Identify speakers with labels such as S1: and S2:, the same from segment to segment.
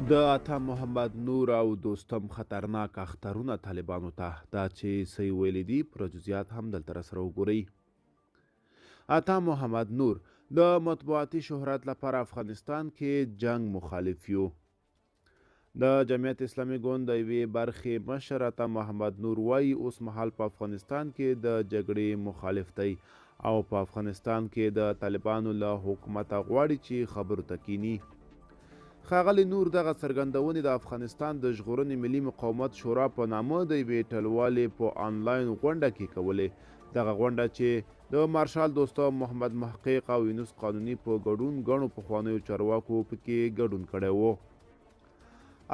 S1: د عطا محمد نور او دوستم خطرناک اخترونه طالبانو ته دا چې څه یې ویلي دي پوره جزئیات هم دلته راسره وګورئ. عطا محمد نور د مطبوعاتي شهرت لپاره افغانستان کې جنگ مخالف یو. د جمعیت اسلامي ګوند د یوې برخې مشر عطا محمد نور وایي اوس مهال په افغانستان کې د جګړې مخالف دی او په افغانستان کې د طالبانو له حکومته غواړي چې خبرو ته کینی. ښاغلی نور دغه څرګندونې د افغانستان د ژغورنې ملي مقاومت شورا په نامه د یوې ټلوالې په آنلاین غونډه کې کولې. دغه غونډه چې د مارشال دوستم محمد محقق او یونس قانوني په ګډون ګڼو پخوانیو چارواکو پکې ګډون کړی و.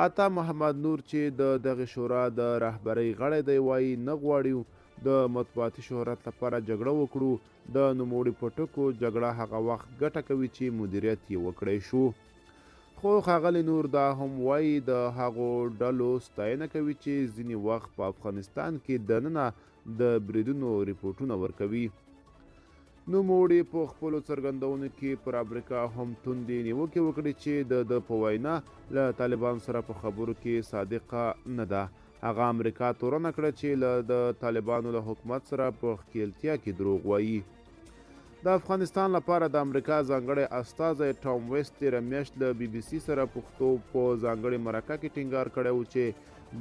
S1: عطا محمد نور چې د دغې شورا د رهبرۍ غړی دی وایي نه غواړو د مطبوعاتي شهرت لپاره جګړه وکړو. د نوموړي په ټکو جګړه هغه وخت ګټه کوي چې مدیریت یې وکړی شو. خو ښاغلی نور دا هم وایي د هغو ډلو ستاینه کوي چې ځینې وخت په افغانستان کې دننه د بریدونو ریپورټونه ورکوي. نوموړي په خپلو څرګندونو کې پر امریکا هم توندې نیوکې وکړې چې د په وینا له طالبانو سره په خبرو کې صادقه نه ده. هغه امریکا تورنه کړه چې له د طالبانو له حکومت سره په ښکیلتیا کې دروغ وایي. د افغانستان لپاره د امریکا ځانګړی استازی ټام ویسټ تېره میاشت له بي بي سي سره پښتو په ځانګړې مرکه کې ټینګار کړی و چې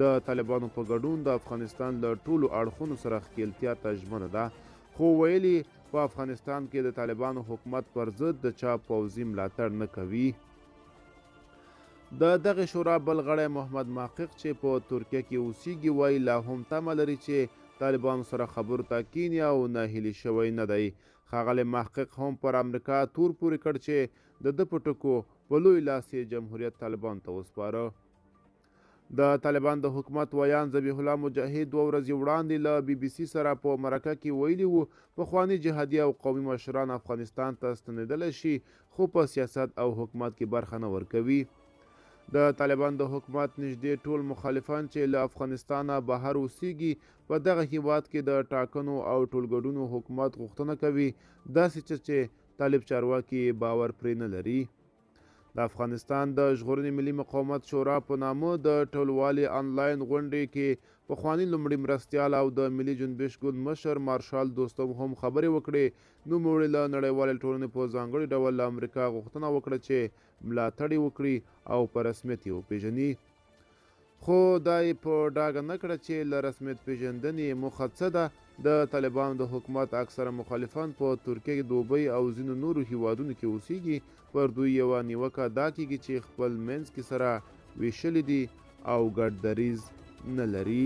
S1: د طالبانو په ګډون د افغانستان له ټولو اړخونو سره ښکیلتیا ته ژمنه ده، خو ویلي په افغانستان کې د طالبانو حکومت پر ضد د چا پوځي ملاتړ نه کوي. د دغې شورا بل غړی محمد محقق چې په ترکیه کې اوسیږي وایي لا هم تمه لري چې طالبانو سره خبرو ته کینی او ناهیلي شوی نه دی. ښاغلی محقق هم پر امریکا تور پورې کړ چې د ده په ټکو په لوی لاس یې جمهوریت طالبانو ته وسپاره. د طالبان د حکومت ویان ذبیح الله مجاهد 2 ورځې وړاندې له بي بي سي سره په مرکه کې ویلي وو پخواني جهادي او قومي مشران افغانستان ته ستنېدلی شي خو په سیاست او حکومت کې برخه نه ورکوي. د طالبان د حکومت نږدې ټول مخالفان چې له افغانستانه بهر اوسیږي په دغه هیواد کې د ټاکنو او ټولګډونو حکومت غوښتنه کوي، داسې چې طالب چارواکي باور پرې نه لري. د افغانستان د ژغورنې ملي مقاومت شورا په نامه د ټولوالې آنلاین غونډې کې پخواني لومړي مرستیال او د ملي جنبش ګوند مشر مارشال دوستم هم خبرې وکړې. نوموړي له نړیوالې ټولنې په ځانګړي ډول له امریکا غوښتنه وکړه چې ملاتړ یې وکړي او په رسمیت یې وپېژني، خو دا یې په ډاګه نه کړه چې له رسمیت پېژندنې موخه څه ده. د طالبانو د حکومت اکثره مخالفان په ترکیه، دوبۍ او ځینو نورو هیوادونو کې اوسیږي. پر دوی یوه نیوکه دا کیږي چې خپل منځ کې سره ویشلي دي او ګډ دریځ نه لري.